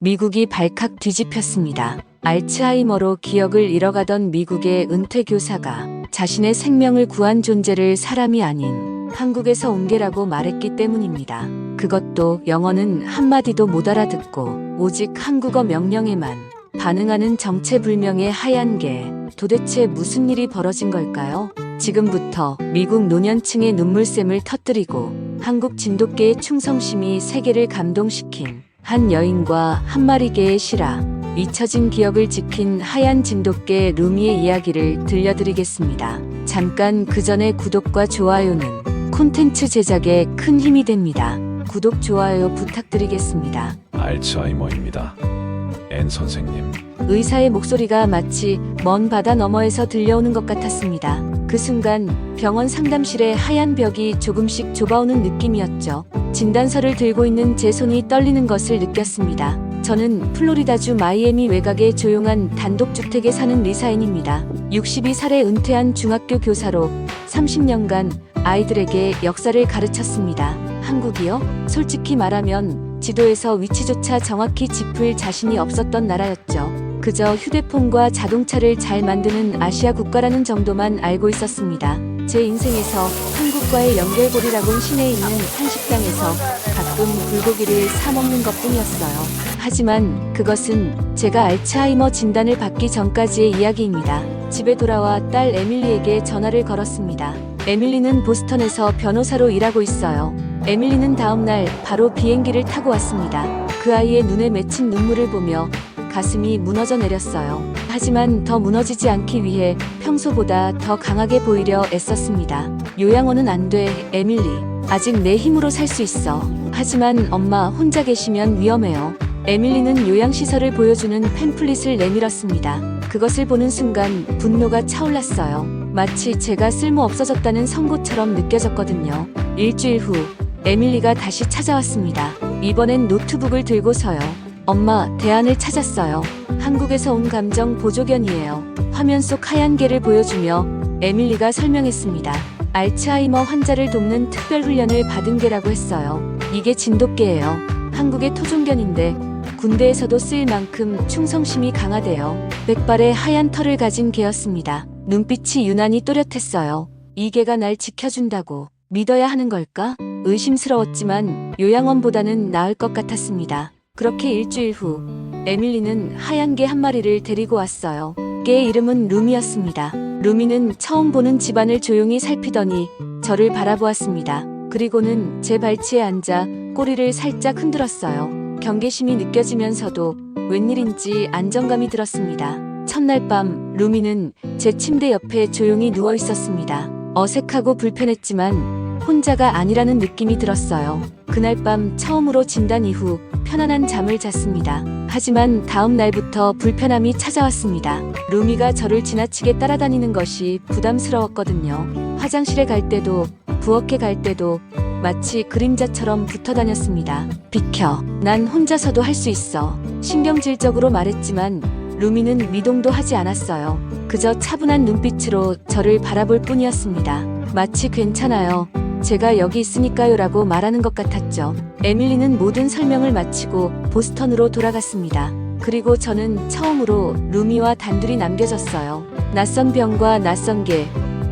미국이 발칵 뒤집혔습니다. 알츠하이머로 기억을 잃어가던 미국의 은퇴 교사가 자신의 생명을 구한 존재를 사람이 아닌 한국에서 온 게라고 말했기 때문입니다. 그것도 영어는 한마디도 못 알아듣고 오직 한국어 명령에만 반응하는 정체불명의 하얀 개. 도대체 무슨 일이 벌어진 걸까요? 지금부터 미국 노년층의 눈물샘을 터뜨리고 한국 진돗개의 충성심이 세계를 감동시킨 한 여인과 한 마리 개의 실화, 잊혀진 기억을 지킨 하얀 진돗개 루미의 이야기를 들려드리겠습니다. 잠깐 그 전에 구독과 좋아요는 콘텐츠 제작에 큰 힘이 됩니다. 구독, 좋아요 부탁드리겠습니다. 알츠하이머입니다. 앤 선생님. 의사의 목소리가 마치 먼 바다 너머에서 들려오는 것 같았습니다. 그 순간 병원 상담실의 하얀 벽이 조금씩 좁아오는 느낌이었죠. 진단서를 들고 있는 제 손이 떨리는 것을 느꼈습니다. 저는 플로리다주 마이애미 외곽의 조용한 단독주택에 사는 리사인입니다. 62살에 은퇴한 중학교 교사로 30년간 아이들에게 역사를 가르쳤습니다. 한국이요? 솔직히 말하면 지도에서 위치조차 정확히 짚을 자신이 없었던 나라였죠. 그저 휴대폰과 자동차를 잘 만드는 아시아 국가라는 정도만 알고 있었습니다. 제 인생에서 한국과의 연결고리라곤 시내에 있는 한식당에서 가끔 불고기를 사 먹는 것뿐이었어요. 하지만 그것은 제가 알츠하이머 진단을 받기 전까지의 이야기입니다. 집에 돌아와 딸 에밀리에게 전화를 걸었습니다. 에밀리는 보스턴에서 변호사로 일하고 있어요. 에밀리는 다음날 바로 비행기를 타고 왔습니다. 그 아이의 눈에 맺힌 눈물을 보며 가슴이 무너져 내렸어요. 하지만 더 무너지지 않기 위해 평소보다 더 강하게 보이려 애썼습니다. 요양원은 안 돼, 에밀리. 아직 내 힘으로 살 수 있어. 하지만 엄마 혼자 계시면 위험해요. 에밀리는 요양시설을 보여주는 팸플릿을 내밀었습니다. 그것을 보는 순간 분노가 차올랐어요. 마치 제가 쓸모 없어졌다는 선고처럼 느껴졌거든요. 일주일 후 에밀리가 다시 찾아왔습니다. 이번엔 노트북을 들고서요. 엄마, 대안을 찾았어요. 한국에서 온 감정 보조견이에요. 화면 속 하얀 개를 보여주며 에밀리가 설명했습니다. 알츠하이머 환자를 돕는 특별 훈련을 받은 개라고 했어요. 이게 진돗개예요. 한국의 토종견인데 군대에서도 쓰일 만큼 충성심이 강하대요. 백발의 하얀 털을 가진 개였습니다. 눈빛이 유난히 또렷했어요. 이 개가 날 지켜준다고 믿어야 하는 걸까? 의심스러웠지만 요양원보다는 나을 것 같았습니다. 그렇게 일주일 후 에밀리는 하얀 개 한 마리를 데리고 왔어요. 개의 이름은 루미였습니다. 루미는 처음 보는 집안을 조용히 살피더니 저를 바라보았습니다. 그리고는 제 발치에 앉아 꼬리를 살짝 흔들었어요. 경계심이 느껴지면서도 웬일인지 안정감이 들었습니다. 첫날 밤 루미는 제 침대 옆에 조용히 누워 있었습니다. 어색하고 불편했지만 혼자가 아니라는 느낌이 들었어요. 그날 밤 처음으로 진단 이후 편안한 잠을 잤습니다. 하지만 다음 날부터 불편함이 찾아왔습니다. 루미가 저를 지나치게 따라다니는 것이 부담스러웠거든요. 화장실에 갈 때도 부엌에 갈 때도 마치 그림자처럼 붙어 다녔습니다. 비켜. 난 혼자서도 할 수 있어. 신경질적으로 말했지만 루미는 미동도 하지 않았어요. 그저 차분한 눈빛으로 저를 바라볼 뿐이었습니다. 마치 괜찮아요. 제가 여기 있으니까요 라고 말하는 것 같았죠. 에밀리는 모든 설명을 마치고 보스턴으로 돌아갔습니다. 그리고 저는 처음으로 루미와 단둘이 남겨졌어요. 낯선 병과 낯선 개,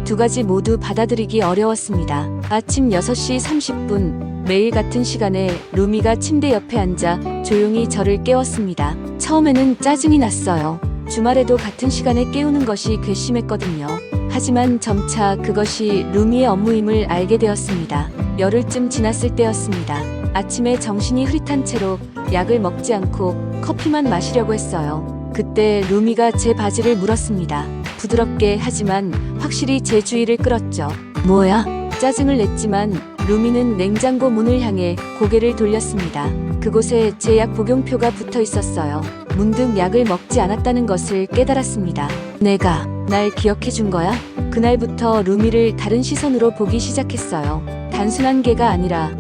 두 가지 모두 받아들이기 어려웠습니다. 아침 6시 30분 매일 같은 시간에 루미가 침대 옆에 앉아 조용히 저를 깨웠습니다. 처음에는 짜증이 났어요. 주말에도 같은 시간에 깨우는 것이 괘씸했거든요. 하지만 점차 그것이 루미의 업무임을 알게 되었습니다. 열흘쯤 지났을 때였습니다. 아침에 정신이 흐릿한 채로 약을 먹지 않고 커피만 마시려고 했어요. 그때 루미가 제 바지를 물었습니다. 부드럽게 하지만 확실히 제 주의를 끌었죠. 뭐야? 짜증을 냈지만 루미는 냉장고 문을 향해 고개를 돌렸습니다. 그곳에 제 약 복용표가 붙어 있었어요. 문득 약을 먹지 않았다는 것을 깨달았습니다. 내가 날 기억해 준 거야? 그날부터 루미를 다른 시선으로 보기 시작했어요. 단순한 개가 아니라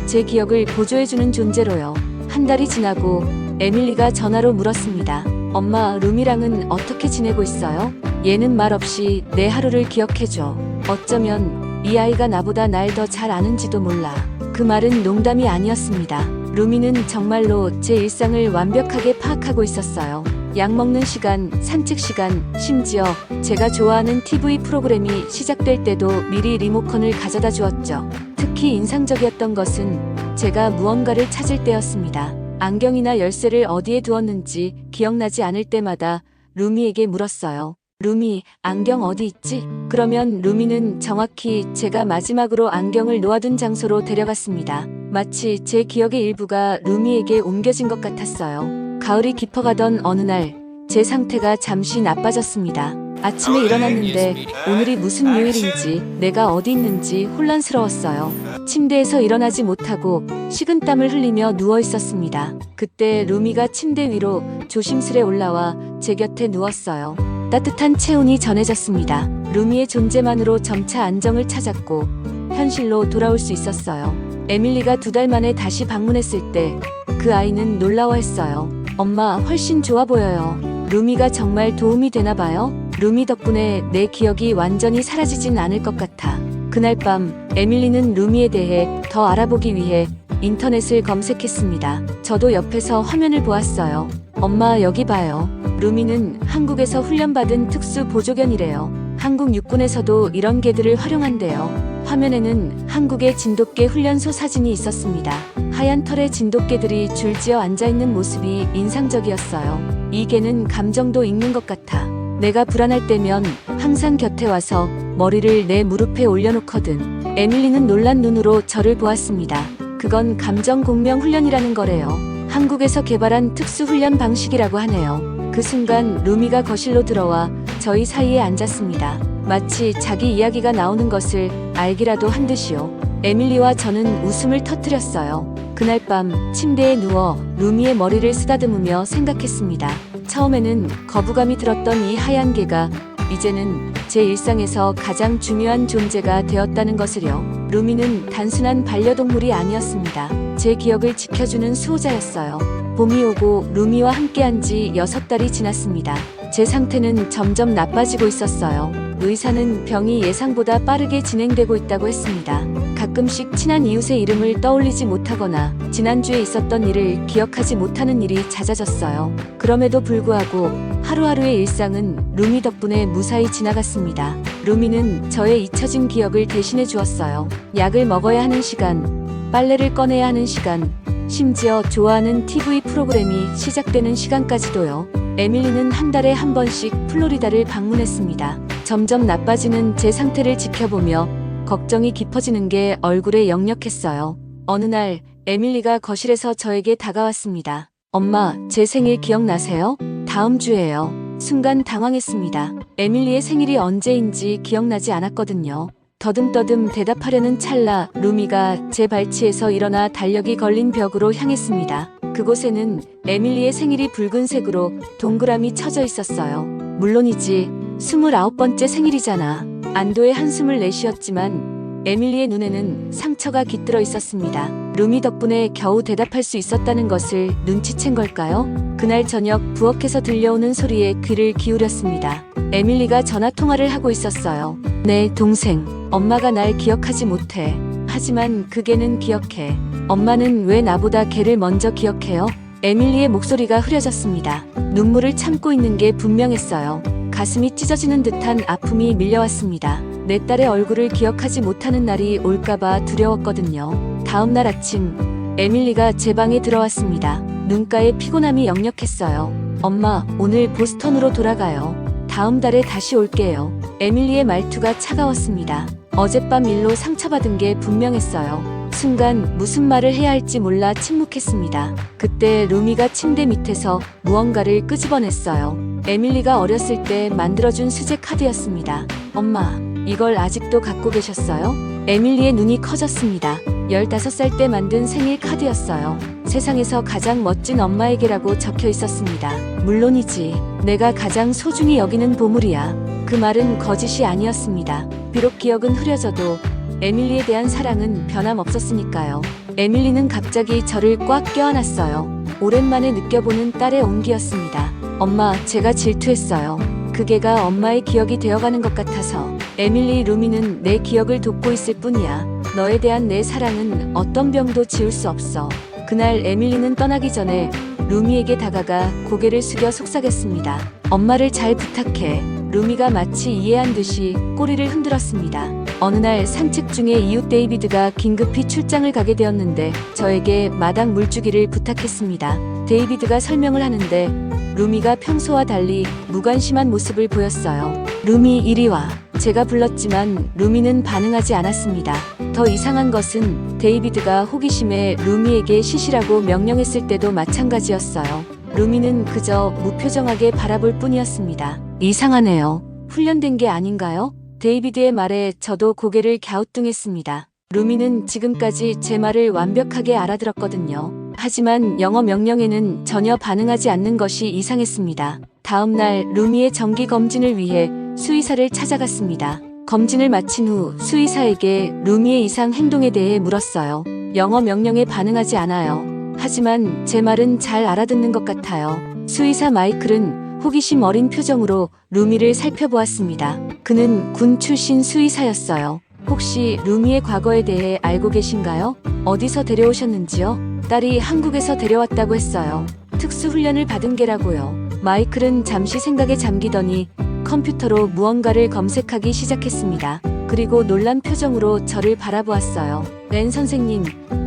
제 기억을 보조해주는 존재로요. 한 달이 지나고 에밀리가 전화로 물었습니다. 엄마, 루미랑은 어떻게 지내고 있어요? 얘는 말없이 내 하루를 기억해줘. 어쩌면 이 아이가 나보다 날 더 잘 아는지도 몰라. 그 말은 농담이 아니었습니다. 루미는 정말로 제 일상을 완벽하게 파악하고 있었어요. 약 먹는 시간, 산책 시간, 심지어 제가 좋아하는 TV 프로그램이 시작될 때도 미리 리모컨을 가져다 주었죠. 특히 인상적이었던 것은 제가 무언가를 찾을 때였습니다. 안경이나 열쇠를 어디에 두었는지 기억나지 않을 때마다 루미에게 물었어요. 루미, 안경 어디 있지? 그러면 루미는 정확히 제가 마지막으로 안경을 놓아둔 장소로 데려갔습니다. 마치 제 기억의 일부가 루미에게 옮겨진 것 같았어요. 가을이 깊어가던 어느 날, 제 상태가 잠시 나빠졌습니다. 아침에 일어났는데 오늘이 무슨 요일인지 내가 어디 있는지 혼란스러웠어요. 침대에서 일어나지 못하고 식은땀을 흘리며 누워 있었습니다. 그때 루미가 침대 위로 조심스레 올라와 제 곁에 누웠어요. 따뜻한 체온이 전해졌습니다. 루미의 존재만으로 점차 안정을 찾았고 현실로 돌아올 수 있었어요. 에밀리가 2달 만에 다시 방문했을 때 그 아이는 놀라워했어요. 엄마, 훨씬 좋아 보여요. 루미가 정말 도움이 되나 봐요. 루미 덕분에 내 기억이 완전히 사라지진 않을 것 같아. 그날 밤 에밀리는 루미에 대해 더 알아보기 위해 인터넷을 검색했습니다. 저도 옆에서 화면을 보았어요. 엄마, 여기 봐요. 루미는 한국에서 훈련받은 특수 보조견이래요. 한국 육군에서도 이런 개들을 활용한대요. 화면에는 한국의 진돗개 훈련소 사진이 있었습니다. 하얀 털의 진돗개들이 줄지어 앉아있는 모습이 인상적이었어요. 이 개는 감정도 읽는 것 같아. 내가 불안할 때면 항상 곁에 와서 머리를 내 무릎에 올려놓거든. 에밀리는 놀란 눈으로 저를 보았습니다. 그건 감정 공명 훈련이라는 거래요. 한국에서 개발한 특수 훈련 방식이라고 하네요. 그 순간 루미가 거실로 들어와 저희 사이에 앉았습니다. 마치 자기 이야기가 나오는 것을 알기라도 한 듯이요. 에밀리와 저는 웃음을 터뜨렸어요. 그날 밤 침대에 누워 루미의 머리를 쓰다듬으며 생각했습니다. 처음에는 거부감이 들었던 이 하얀 개가 이제는 제 일상에서 가장 중요한 존재가 되었다는 것을요. 루미는 단순한 반려동물이 아니었습니다. 제 기억을 지켜주는 수호자였어요. 봄이 오고 루미와 함께한 지 6달이 지났습니다. 제 상태는 점점 나빠지고 있었어요. 의사는 병이 예상보다 빠르게 진행되고 있다고 했습니다. 가끔씩 친한 이웃의 이름을 떠올리지 못하거나 지난주에 있었던 일을 기억하지 못하는 일이 잦아졌어요. 그럼에도 불구하고 하루하루의 일상은 루미 덕분에 무사히 지나갔습니다. 루미는 저의 잊혀진 기억을 대신해 주었어요. 약을 먹어야 하는 시간, 빨래를 꺼내야 하는 시간, 심지어 좋아하는 TV 프로그램이 시작되는 시간까지도요. 에밀리는 한 달에 한 번씩 플로리다를 방문했습니다. 점점 나빠지는 제 상태를 지켜보며 걱정이 깊어지는 게 얼굴에 역력했어요. 어느 날 에밀리가 거실에서 저에게 다가왔습니다. 엄마, 제 생일 기억나세요? 다음 주예요. 순간 당황했습니다. 에밀리의 생일이 언제인지 기억나지 않았거든요. 더듬더듬 대답하려는 찰나 루미가 제 발치에서 일어나 달력이 걸린 벽으로 향했습니다. 그곳에는 에밀리의 생일이 붉은색으로 동그라미 쳐져 있었어요. 물론이지, 29번째 생일이잖아. 안도의 한숨을 내쉬었지만 에밀리의 눈에는 상처가 깃들어 있었습니다. 루미 덕분에 겨우 대답할 수 있었다는 것을 눈치챈 걸까요? 그날 저녁 부엌에서 들려오는 소리에 귀를 기울였습니다. 에밀리가 전화 통화를 하고 있었어요. 네, 동생. 엄마가 날 기억하지 못해. 하지만 그 개는 기억해. 엄마는 왜 나보다 개를 먼저 기억해요? 에밀리의 목소리가 흐려졌습니다. 눈물을 참고 있는 게 분명했어요. 가슴이 찢어지는 듯한 아픔이 밀려왔습니다. 내 딸의 얼굴을 기억하지 못하는 날이 올까봐 두려웠거든요. 다음 날 아침, 에밀리가 제 방에 들어왔습니다. 눈가에 피곤함이 역력했어요. 엄마, 오늘 보스턴으로 돌아가요. 다음 달에 다시 올게요. 에밀리의 말투가 차가웠습니다. 어젯밤 일로 상처받은 게 분명했어요. 순간 무슨 말을 해야 할지 몰라 침묵했습니다. 그때 루미가 침대 밑에서 무언가를 끄집어냈어요. 에밀리가 어렸을 때 만들어준 수제 카드였습니다. 엄마, 이걸 아직도 갖고 계셨어요? 에밀리의 눈이 커졌습니다. 15살 때 만든 생일 카드였어요. 세상에서 가장 멋진 엄마에게라고 적혀 있었습니다. 물론이지, 내가 가장 소중히 여기는 보물이야. 그 말은 거짓이 아니었습니다. 비록 기억은 흐려져도 에밀리에 대한 사랑은 변함없었으니까요. 에밀리는 갑자기 저를 꽉 껴안았어요. 오랜만에 느껴보는 딸의 온기였습니다. 엄마, 제가 질투했어요. 그 개가 엄마의 기억이 되어가는 것 같아서. 에밀리, 루미는 내 기억을 돕고 있을 뿐이야. 너에 대한 내 사랑은 어떤 병도 지울 수 없어. 그날 에밀리는 떠나기 전에 루미에게 다가가 고개를 숙여 속삭였습니다. 엄마를 잘 부탁해. 루미가 마치 이해한 듯이 꼬리를 흔들었습니다. 어느 날 산책 중에 이웃 데이비드가 긴급히 출장을 가게 되었는데 저에게 마당 물주기를 부탁했습니다. 데이비드가 설명을 하는데 루미가 평소와 달리 무관심한 모습을 보였어요. 루미 이리 와. 제가 불렀지만 루미는 반응하지 않았습니다. 더 이상한 것은 데이비드가 호기심에 루미에게 쉬시라고 명령했을 때도 마찬가지였어요. 루미는 그저 무표정하게 바라볼 뿐이었습니다. 이상하네요. 훈련된 게 아닌가요? 데이비드의 말에 저도 고개를 갸우뚱했습니다. 루미는 지금까지 제 말을 완벽하게 알아들었거든요. 하지만 영어 명령에는 전혀 반응하지 않는 것이 이상했습니다. 다음 날 루미의 정기 검진을 위해 수의사를 찾아갔습니다. 검진을 마친 후 수의사에게 루미의 이상 행동에 대해 물었어요. 영어 명령에 반응하지 않아요. 하지만 제 말은 잘 알아듣는 것 같아요. 수의사 마이클은 호기심 어린 표정으로 루미를 살펴보았습니다. 그는 군 출신 수의사였어요. 혹시 루미의 과거에 대해 알고 계신가요? 어디서 데려오셨는지요? 딸이 한국에서 데려왔다고 했어요. 특수훈련을 받은 게라고요. 마이클은 잠시 생각에 잠기더니 컴퓨터로 무언가를 검색하기 시작했습니다. 그리고 놀란 표정으로 저를 바라보았어요. 렌 선생님,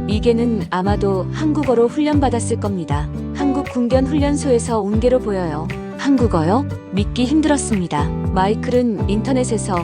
이 개는 아마도 한국어로 훈련받았을 겁니다. 한국 군견 훈련소에서 온 개로 보여요. 한국어요? 믿기 힘들었습니다. 마이클은 인터넷에서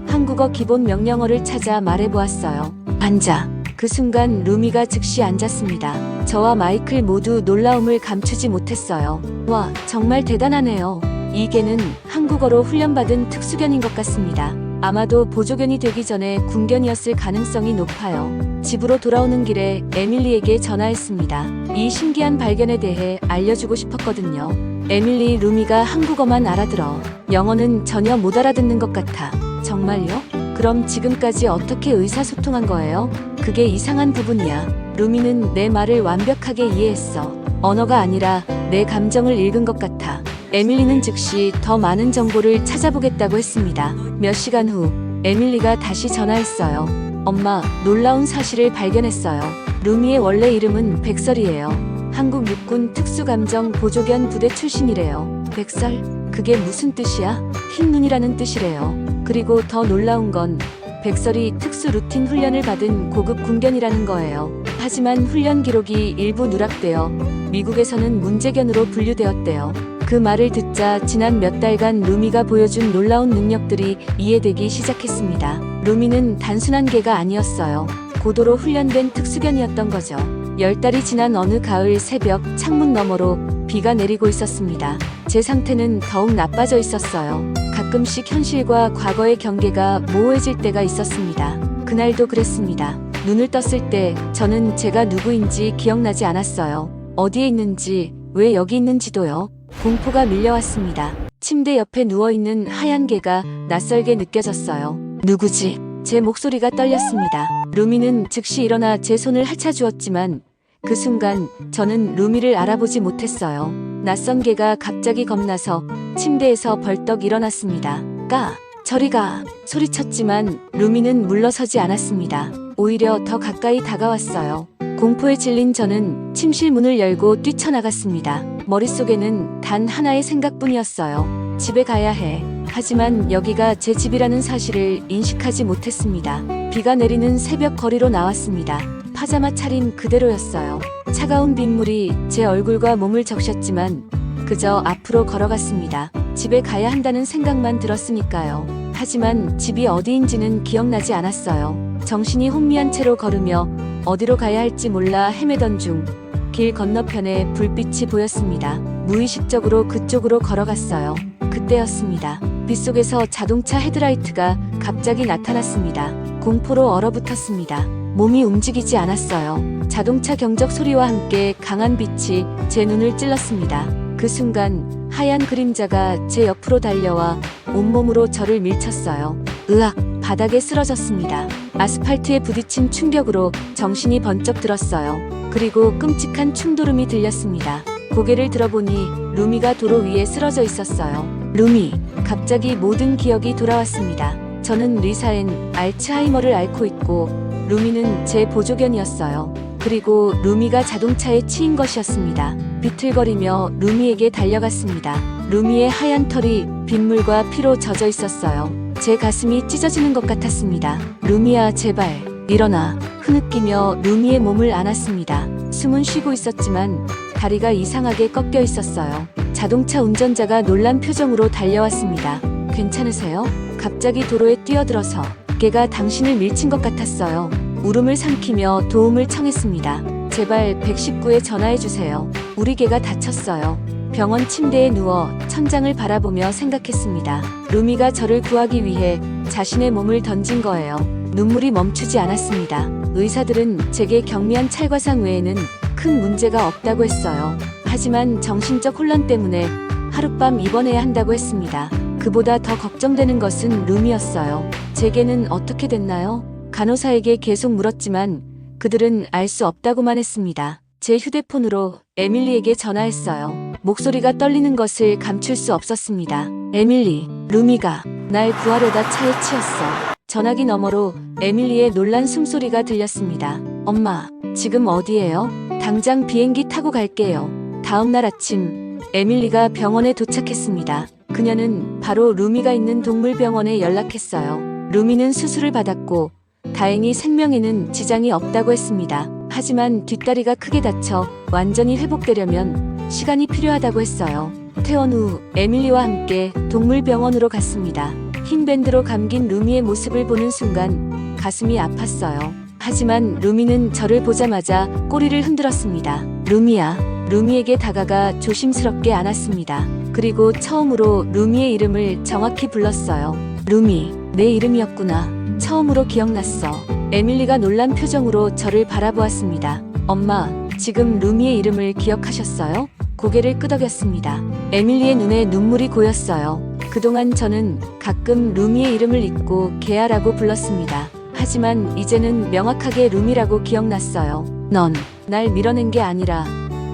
한국어 기본 명령어를 찾아 말해보았어요. 앉아. 그 순간 루미가 즉시 앉았습니다. 저와 마이클 모두 놀라움을 감추지 못했어요. 와, 정말 대단하네요. 이 개는 한국어로 훈련받은 특수견인 것 같습니다. 아마도 보조견이 되기 전에 군견이었을 가능성이 높아요. 집으로 돌아오는 길에 에밀리에게 전화했습니다. 이 신기한 발견에 대해 알려주고 싶었거든요. 에밀리, 루미가 한국어만 알아들어. 영어는 전혀 못 알아듣는 것 같아. 정말요? 그럼 지금까지 어떻게 의사소통한 거예요? 그게 이상한 부분이야. 루미는 내 말을 완벽하게 이해했어. 언어가 아니라 내 감정을 읽은 것 같아. 에밀리는 즉시 더 많은 정보를 찾아보겠다고 했습니다. 몇 시간 후 에밀리가 다시 전화했어요. 엄마, 놀라운 사실을 발견했어요. 루미의 원래 이름은 백설이에요. 한국 육군 특수감정 보조견 부대 출신이래요. 백설? 그게 무슨 뜻이야? 흰 눈이라는 뜻이래요. 그리고 더 놀라운 건 백설이 특수 루틴 훈련을 받은 고급 군견이라는 거예요. 하지만 훈련 기록이 일부 누락되어 미국에서는 문제견으로 분류되었대요. 그 말을 듣자 지난 몇 달간 루미가 보여준 놀라운 능력들이 이해되기 시작했습니다. 루미는 단순한 개가 아니었어요. 고도로 훈련된 특수견이었던 거죠. 10달이 지난 어느 가을 새벽 창문 너머로 비가 내리고 있었습니다. 제 상태는 더욱 나빠져 있었어요. 가끔씩 현실과 과거의 경계가 모호해질 때가 있었습니다. 그날도 그랬습니다. 눈을 떴을 때 저는 제가 누구인지 기억나지 않았어요. 어디에 있는지, 왜 여기 있는지도요. 공포가 밀려왔습니다. 침대 옆에 누워있는 하얀 개가 낯설게 느껴졌어요. 누구지? 제 목소리가 떨렸습니다. 루미는 즉시 일어나 제 손을 핥아주었지만 그 순간 저는 루미를 알아보지 못했어요. 낯선 개가 갑자기 겁나서 침대에서 벌떡 일어났습니다. 까! 저리 가! 소리쳤지만 루미는 물러서지 않았습니다. 오히려 더 가까이 다가왔어요. 공포에 질린 저는 침실 문을 열고 뛰쳐나갔습니다. 머릿속에는 단 하나의 생각뿐이었어요. 집에 가야 해. 하지만 여기가 제 집이라는 사실을 인식하지 못했습니다. 비가 내리는 새벽 거리로 나왔습니다. 파자마 차림 그대로였어요. 차가운 빗물이 제 얼굴과 몸을 적셨지만 그저 앞으로 걸어갔습니다. 집에 가야 한다는 생각만 들었으니까요. 하지만 집이 어디인지는 기억나지 않았어요. 정신이 혼미한 채로 걸으며 어디로 가야 할지 몰라 헤매던 중 길 건너편에 불빛이 보였습니다. 무의식적으로 그쪽으로 걸어갔어요. 그때였습니다. 빗속에서 자동차 헤드라이트가 갑자기 나타났습니다. 공포로 얼어붙었습니다. 몸이 움직이지 않았어요. 자동차 경적 소리와 함께 강한 빛이 제 눈을 찔렀습니다. 그 순간 하얀 그림자가 제 옆으로 달려와 온몸으로 저를 밀쳤어요. 으악! 바닥에 쓰러졌습니다. 아스팔트에 부딪힌 충격으로 정신이 번쩍 들었어요. 그리고 끔찍한 충돌음이 들렸습니다. 고개를 들어보니 루미가 도로 위에 쓰러져 있었어요. 루미! 갑자기 모든 기억이 돌아왔습니다. 저는 리사엔 알츠하이머를 앓고 있고 루미는 제 보조견이었어요. 그리고 루미가 자동차에 치인 것이었습니다. 비틀거리며 루미에게 달려갔습니다. 루미의 하얀 털이 빗물과 피로 젖어 있었어요. 제 가슴이 찢어지는 것 같았습니다. 루미야, 제발 일어나. 흐느끼며 루미의 몸을 안았습니다. 숨은 쉬고 있었지만 다리가 이상하게 꺾여 있었어요. 자동차 운전자가 놀란 표정으로 달려왔습니다. 괜찮으세요? 갑자기 도로에 뛰어들어서 개가 당신을 밀친 것 같았어요. 울음을 삼키며 도움을 청했습니다. 제발 119에 전화해주세요. 우리 개가 다쳤어요. 병원 침대에 누워 천장을 바라보며 생각했습니다. 루미가 저를 구하기 위해 자신의 몸을 던진 거예요. 눈물이 멈추지 않았습니다. 의사들은 제게 경미한 찰과상 외에는 큰 문제가 없다고 했어요. 하지만 정신적 혼란 때문에 하룻밤 입원해야 한다고 했습니다. 그보다 더 걱정되는 것은 루미였어요. 제게는 어떻게 됐나요? 간호사에게 계속 물었지만 그들은 알 수 없다고만 했습니다. 제 휴대폰으로 에밀리에게 전화했어요. 목소리가 떨리는 것을 감출 수 없었습니다. 에밀리, 루미가 날 구하려다 차에 치였어. 전화기 너머로 에밀리의 놀란 숨소리가 들렸습니다. 엄마, 지금 어디예요? 당장 비행기 타고 갈게요. 다음 날 아침, 에밀리가 병원에 도착했습니다. 그녀는 바로 루미가 있는 동물병원에 연락했어요. 루미는 수술을 받았고 다행히 생명에는 지장이 없다고 했습니다. 하지만 뒷다리가 크게 다쳐 완전히 회복되려면 시간이 필요하다고 했어요. 퇴원 후 에밀리와 함께 동물병원으로 갔습니다. 흰 밴드로 감긴 루미의 모습을 보는 순간 가슴이 아팠어요. 하지만 루미는 저를 보자마자 꼬리를 흔들었습니다. 루미야. 루미에게 다가가 조심스럽게 안았습니다. 그리고 처음으로 루미의 이름을 정확히 불렀어요. 루미, 내 이름이었구나. 처음으로 기억났어. 에밀리가 놀란 표정으로 저를 바라보았습니다. 엄마, 지금 루미의 이름을 기억하셨어요? 고개를 끄덕였습니다. 에밀리의 눈에 눈물이 고였어요. 그동안 저는 가끔 루미의 이름을 잊고 게아라고 불렀습니다. 하지만 이제는 명확하게 루미라고 기억났어요. 넌 날 밀어낸 게 아니라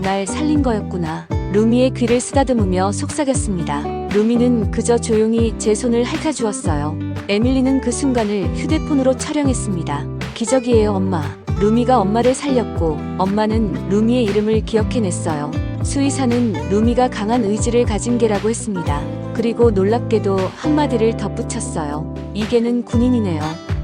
날 살린 거였구나. 루미의 귀를 쓰다듬으며 속삭였습니다. 루미는 그저 조용히 제 손을 핥아주었어요. 에밀리는 그 순간을 휴대폰으로 촬영했습니다. 기적이에요, 엄마. 루미가 엄마를 살렸고 엄마는 루미의 이름을 기억해냈어요. 수의사는 루미가 강한 의지를 가진 개라고 했습니다. 그리고 놀랍게도 한마디를 덧붙였어요. 이 개는 군인이네요.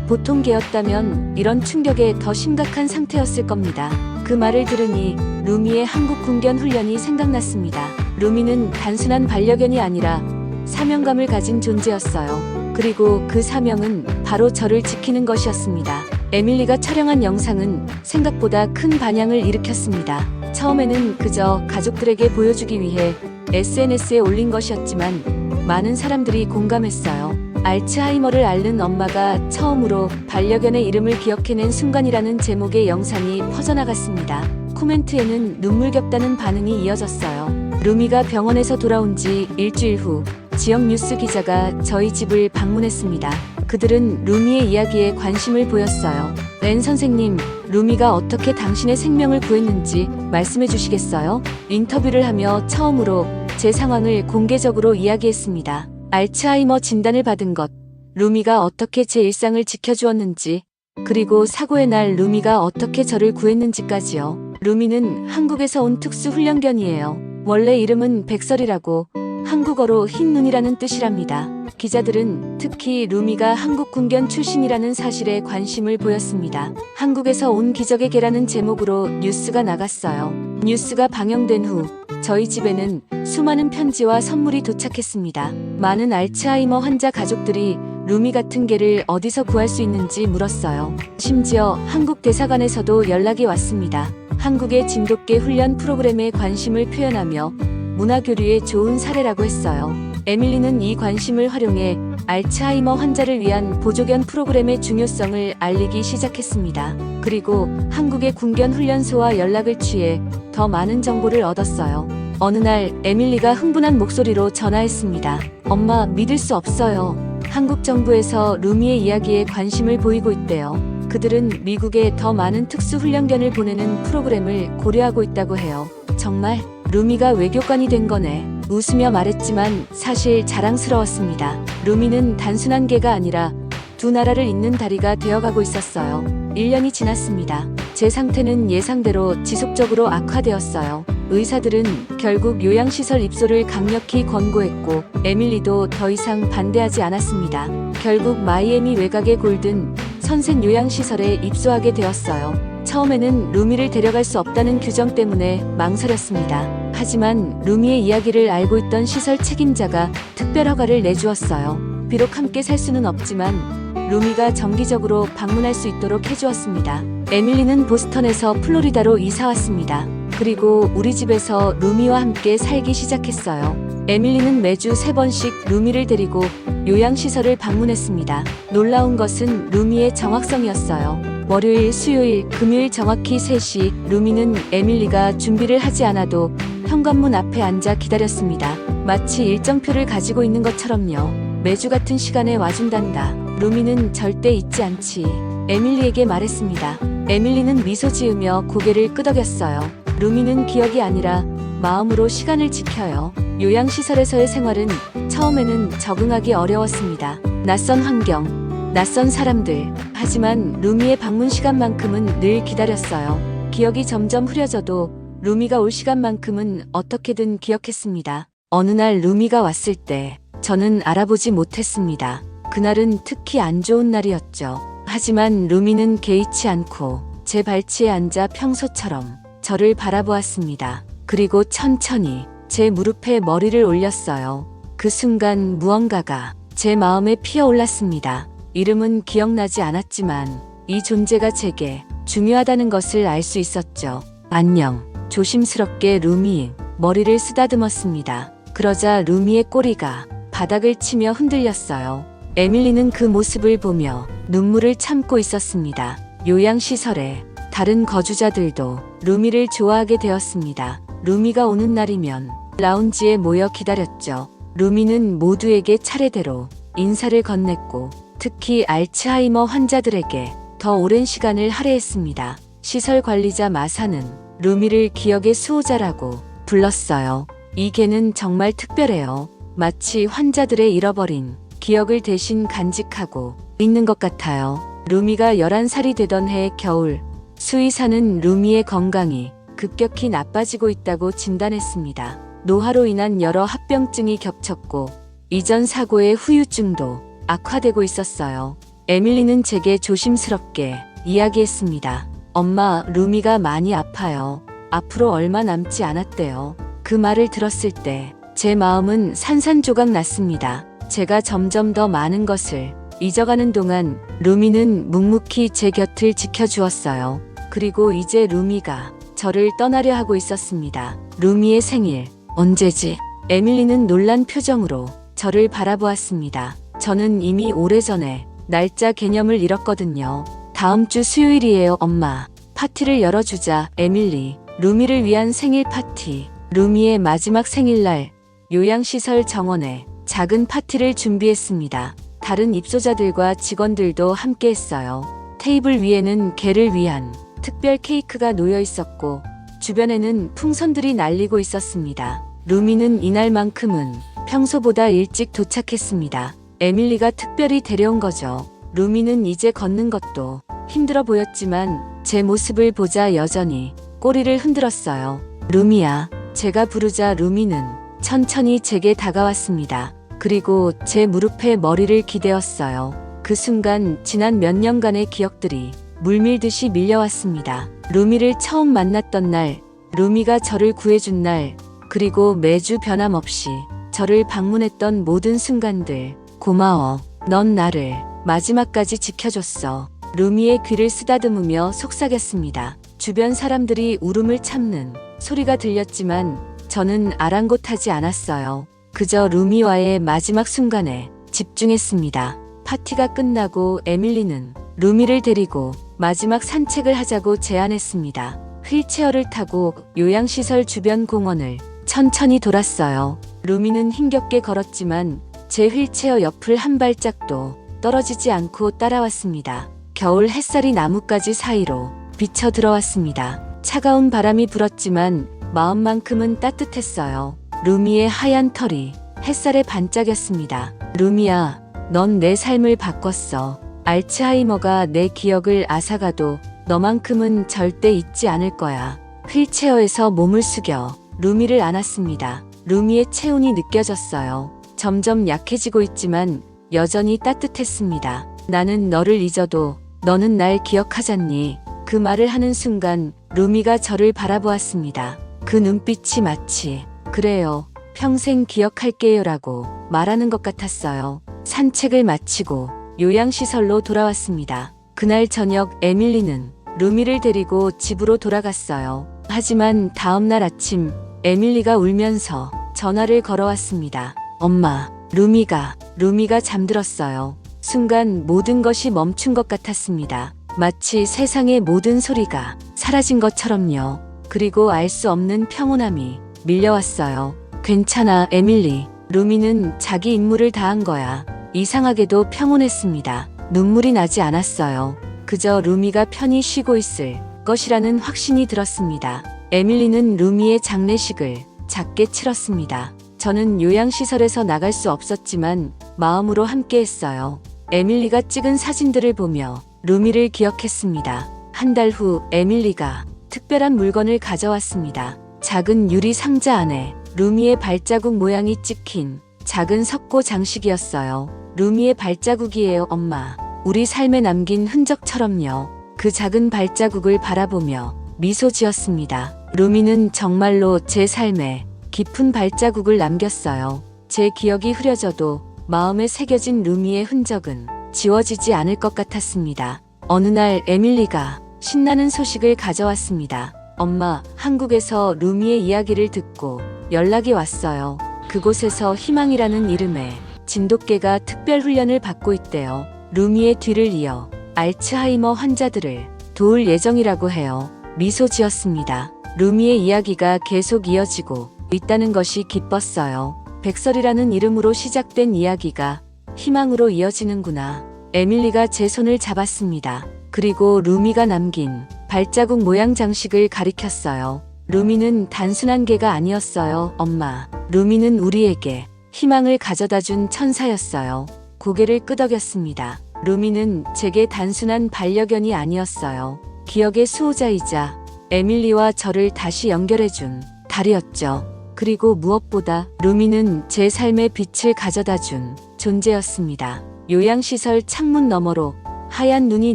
보통 개였다면 이런 충격에 더 심각한 상태였을 겁니다. 그 말을 들으니 루미의 한국 군견 훈련이 생각났습니다. 루미는 단순한 반려견이 아니라 사명감을 가진 존재였어요. 그리고 그 사명은 바로 저를 지키는 것이었습니다. 에밀리가 촬영한 영상은 생각보다 큰 반향을 일으켰습니다. 처음에는 그저 가족들에게 보여주기 위해 SNS에 올린 것이었지만 많은 사람들이 공감했어요. 알츠하이머를 앓는 엄마가 처음으로 반려견의 이름을 기억해낸 순간이라는 제목의 영상이 퍼져나갔습니다. 코멘트에는 눈물겹다는 반응이 이어졌어요. 루미가 병원에서 돌아온 지 일주일 후 지역 뉴스 기자가 저희 집을 방문했습니다. 그들은 루미의 이야기에 관심을 보였어요. 렌 선생님, 루미가 어떻게 당신의 생명을 구했는지 말씀해 주시겠어요? 인터뷰를 하며 처음으로 제 상황을 공개적으로 이야기했습니다. 알츠하이머 진단을 받은 것, 루미가 어떻게 제 일상을 지켜주었는지, 그리고 사고의 날 루미가 어떻게 저를 구했는지까지요. 루미는 한국에서 온 특수훈련견이에요. 원래 이름은 백설이라고 한국어로 흰 눈이라는 뜻이랍니다. 기자들은 특히 루미가 한국 군견 출신이라는 사실에 관심을 보였습니다. 한국에서 온 기적의 개라는 제목으로 뉴스가 나갔어요. 뉴스가 방영된 후 저희 집에는 수많은 편지와 선물이 도착했습니다. 많은 알츠하이머 환자 가족들이 루미 같은 개를 어디서 구할 수 있는지 물었어요. 심지어 한국 대사관에서도 연락이 왔습니다. 한국의 진돗개 훈련 프로그램에 관심을 표현하며 문화교류에 좋은 사례라고 했어요. 에밀리는 이 관심을 활용해 알츠하이머 환자를 위한 보조견 프로그램의 중요성을 알리기 시작했습니다. 그리고 한국의 군견 훈련소와 연락을 취해 더 많은 정보를 얻었어요. 어느 날 에밀리가 흥분한 목소리로 전화했습니다. 엄마, 믿을 수 없어요. 한국 정부에서 루미의 이야기에 관심을 보이고 있대요. 그들은 미국에 더 많은 특수훈련견을 보내는 프로그램을 고려하고 있다고 해요. 정말? 루미가 외교관이 된 거네. 웃으며 말했지만 사실 자랑스러웠습니다. 루미는 단순한 개가 아니라 두 나라를 잇는 다리가 되어가고 있었어요. 1년이 지났습니다. 제 상태는 예상대로 지속적으로 악화되었어요. 의사들은 결국 요양시설 입소를 강력히 권고했고 에밀리도 더 이상 반대하지 않았습니다. 결국 마이애미 외곽의 골든 선셋 요양시설에 입소하게 되었어요. 처음에는 루미를 데려갈 수 없다는 규정 때문에 망설였습니다. 하지만 루미의 이야기를 알고 있던 시설 책임자가 특별 허가를 내주었어요. 비록 함께 살 수는 없지만 루미가 정기적으로 방문할 수 있도록 해주었습니다. 에밀리는 보스턴에서 플로리다로 이사 왔습니다. 그리고 우리 집에서 루미와 함께 살기 시작했어요. 에밀리는 매주 3번씩 루미를 데리고 요양시설을 방문했습니다. 놀라운 것은 루미의 정확성이었어요. 월요일, 수요일, 금요일 정확히 3시 루미는 에밀리가 준비를 하지 않아도 현관문 앞에 앉아 기다렸습니다. 마치 일정표를 가지고 있는 것처럼요. 매주 같은 시간에 와준단다. 루미는 절대 잊지 않지. 에밀리에게 말했습니다. 에밀리는 미소 지으며 고개를 끄덕였어요. 루미는 기억이 아니라 마음으로 시간을 지켜요. 요양시설에서의 생활은 처음에는 적응하기 어려웠습니다. 낯선 환경, 낯선 사람들. 하지만 루미의 방문 시간만큼은 늘 기다렸어요. 기억이 점점 흐려져도 루미가 올 시간만큼은 어떻게든 기억했습니다. 어느 날 루미가 왔을 때 저는 알아보지 못했습니다. 그날은 특히 안 좋은 날이었죠. 하지만 루미는 개의치 않고 제 발치에 앉아 평소처럼 저를 바라보았습니다. 그리고 천천히 제 무릎에 머리를 올렸어요. 그 순간 무언가가 제 마음에 피어올랐습니다. 이름은 기억나지 않았지만 이 존재가 제게 중요하다는 것을 알 수 있었죠. 안녕. 조심스럽게 루미 머리를 쓰다듬었습니다. 그러자 루미의 꼬리가 바닥을 치며 흔들렸어요. 에밀리는 그 모습을 보며 눈물을 참고 있었습니다. 요양시설에 다른 거주자들도 루미를 좋아하게 되었습니다. 루미가 오는 날이면 라운지에 모여 기다렸죠. 루미는 모두에게 차례대로 인사를 건넸고 특히 알츠하이머 환자들에게 더 오랜 시간을 할애했습니다. 시설 관리자 마사는 루미를 기억의 수호자라고 불렀어요. 이 개는 정말 특별해요. 마치 환자들의 잃어버린 기억을 대신 간직하고 있는 것 같아요. 루미가 11살이 되던 해 겨울, 수의사는 루미의 건강이 급격히 나빠지고 있다고 진단했습니다. 노화로 인한 여러 합병증이 겹쳤고 이전 사고의 후유증도 악화되고 있었어요. 에밀리는 제게 조심스럽게 이야기했습니다. 엄마, 루미가 많이 아파요. 앞으로 얼마 남지 않았대요. 그 말을 들었을 때 제 마음은 산산조각 났습니다. 제가 점점 더 많은 것을 잊어가는 동안 루미는 묵묵히 제 곁을 지켜주었어요. 그리고 이제 루미가 저를 떠나려 하고 있었습니다. 루미의 생일, 언제지? 에밀리는 놀란 표정으로 저를 바라보았습니다. 저는 이미 오래전에 날짜 개념을 잃었거든요. 다음 주 수요일이에요, 엄마. 파티를 열어주자, 에밀리. 루미를 위한 생일 파티. 루미의 마지막 생일날, 요양시설 정원에 작은 파티를 준비했습니다. 다른 입소자들과 직원들도 함께 했어요. 테이블 위에는 개를 위한 특별 케이크가 놓여 있었고 주변에는 풍선들이 날리고 있었습니다. 루미는 이날만큼은 평소보다 일찍 도착했습니다. 에밀리가 특별히 데려온 거죠. 루미는 이제 걷는 것도 힘들어 보였지만 제 모습을 보자 여전히 꼬리를 흔들었어요. 루미야. 제가 부르자 루미는 천천히 제게 다가왔습니다. 그리고 제 무릎에 머리를 기대었어요. 그 순간 지난 몇 년간의 기억들이 물밀듯이 밀려왔습니다. 루미를 처음 만났던 날, 루미가 저를 구해준 날, 그리고 매주 변함없이 저를 방문했던 모든 순간들. 고마워. 넌 나를 마지막까지 지켜줬어. 루미의 귀를 쓰다듬으며 속삭였습니다. 주변 사람들이 울음을 참는 소리가 들렸지만 저는 아랑곳하지 않았어요. 그저 루미와의 마지막 순간에 집중했습니다. 파티가 끝나고 에밀리는 루미를 데리고 마지막 산책을 하자고 제안했습니다. 휠체어를 타고 요양시설 주변 공원을 천천히 돌았어요. 루미는 힘겹게 걸었지만 제 휠체어 옆을 한 발짝도 떨어지지 않고 따라왔습니다. 겨울 햇살이 나뭇가지 사이로 비쳐 들어왔습니다. 차가운 바람이 불었지만 마음만큼은 따뜻했어요. 루미의 하얀 털이 햇살에 반짝였습니다. 루미야, 넌 내 삶을 바꿨어. 알츠하이머가 내 기억을 앗아가도 너만큼은 절대 잊지 않을 거야. 휠체어에서 몸을 숙여 루미를 안았습니다. 루미의 체온이 느껴졌어요. 점점 약해지고 있지만 여전히 따뜻했습니다. 나는 너를 잊어도 너는 날 기억하잖니. 그 말을 하는 순간 루미가 저를 바라보았습니다. 그 눈빛이 마치 그래요. 평생 기억할게요라고 말하는 것 같았어요. 산책을 마치고 요양시설로 돌아왔습니다. 그날 저녁 에밀리는 루미를 데리고 집으로 돌아갔어요. 하지만 다음날 아침 에밀리가 울면서 전화를 걸어왔습니다. 엄마, 루미가 잠들었어요. 순간 모든 것이 멈춘 것 같았습니다. 마치 세상의 모든 소리가 사라진 것처럼요. 그리고 알 수 없는 평온함이 밀려왔어요. 괜찮아, 에밀리. 루미는 자기 임무를 다한 거야. 이상하게도 평온했습니다. 눈물이 나지 않았어요. 그저 루미가 편히 쉬고 있을 것이라는 확신이 들었습니다. 에밀리는 루미의 장례식을 작게 치렀습니다. 저는 요양시설에서 나갈 수 없었지만 마음으로 함께했어요. 에밀리가 찍은 사진들을 보며 루미를 기억했습니다. 한 달 후 에밀리가 특별한 물건을 가져왔습니다. 작은 유리 상자 안에 루미의 발자국 모양이 찍힌 작은 석고 장식이었어요. 루미의 발자국이에요, 엄마. 우리 삶에 남긴 흔적처럼요. 그 작은 발자국을 바라보며 미소 지었습니다. 루미는 정말로 제 삶에 깊은 발자국을 남겼어요. 제 기억이 흐려져도 마음에 새겨진 루미의 흔적은 지워지지 않을 것 같았습니다. 어느 날 에밀리가 신나는 소식을 가져왔습니다. 엄마, 한국에서 루미의 이야기를 듣고 연락이 왔어요. 그곳에서 희망이라는 이름의 진돗개가 특별 훈련을 받고 있대요. 루미의 뒤를 이어 알츠하이머 환자들을 도울 예정이라고 해요. 미소 지었습니다. 루미의 이야기가 계속 이어지고 있다는 것이 기뻤어요. 백설이라는 이름으로 시작된 이야기가 희망으로 이어지는구나. 에밀리가 제 손을 잡았습니다. 그리고 루미가 남긴 발자국 모양 장식을 가리켰어요. 루미는 단순한 개가 아니었어요, 엄마. 루미는 우리에게 희망을 가져다 준 천사였어요. 고개를 끄덕였습니다. 루미는 제게 단순한 반려견이 아니었어요. 기억의 수호자이자 에밀리와 저를 다시 연결해준 달이었죠. 그리고 무엇보다 루미는 제 삶에 빛을 가져다 준 존재였습니다. 요양시설 창문 너머로 하얀 눈이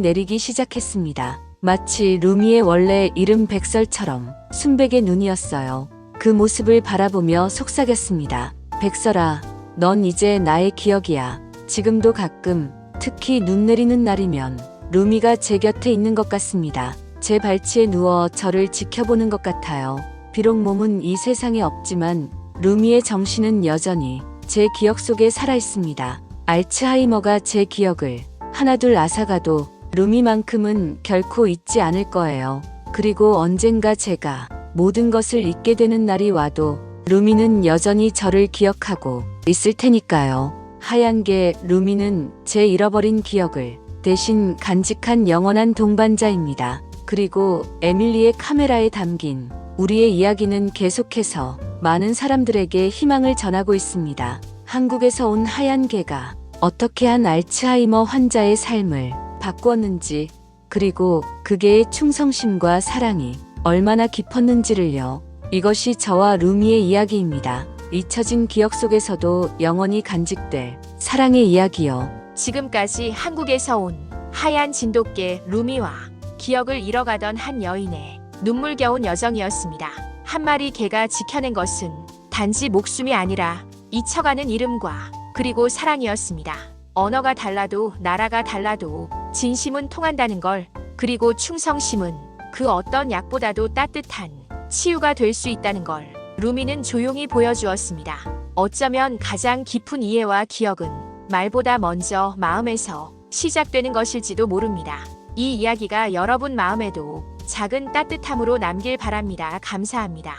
내리기 시작했습니다. 마치 루미의 원래 이름 백설처럼 순백의 눈이었어요. 그 모습을 바라보며 속삭였습니다. 백설아, 넌 이제 나의 기억이야. 지금도 가끔, 특히 눈 내리는 날이면 루미가 제 곁에 있는 것 같습니다. 제 발치에 누워 저를 지켜보는 것 같아요. 비록 몸은 이 세상에 없지만 루미의 정신은 여전히 제 기억 속에 살아있습니다. 알츠하이머가 제 기억을 하나둘 앗아가도 루미만큼은 결코 잊지 않을 거예요. 그리고 언젠가 제가 모든 것을 잊게 되는 날이 와도 루미는 여전히 저를 기억하고 있을 테니까요. 하얀 개 루미는 제 잃어버린 기억을 대신 간직한 영원한 동반자입니다. 그리고 에밀리의 카메라에 담긴 우리의 이야기는 계속해서 많은 사람들에게 희망을 전하고 있습니다. 한국에서 온 하얀 개가 어떻게 한 알츠하이머 환자의 삶을 바꾸었는지, 그리고 그 개의 충성심과 사랑이 얼마나 깊었는지를요. 이것이 저와 루미의 이야기입니다. 잊혀진 기억 속에서도 영원히 간직될 사랑의 이야기요. 지금까지 한국에서 온 하얀 진돗개 루미와 기억을 잃어가던 한 여인의 눈물겨운 여정이었습니다. 한 마리 개가 지켜낸 것은 단지 목숨이 아니라 잊혀가는 이름과 그리고 사랑이었습니다. 언어가 달라도 나라가 달라도 진심은 통한다는 걸, 그리고 충성심은 그 어떤 약보다도 따뜻한 치유가 될 수 있다는 걸 루미는 조용히 보여주었습니다. 어쩌면 가장 깊은 이해와 기억은 말보다 먼저 마음에서 시작되는 것일지도 모릅니다. 이 이야기가 여러분 마음에도 작은 따뜻함으로 남길 바랍니다. 감사합니다.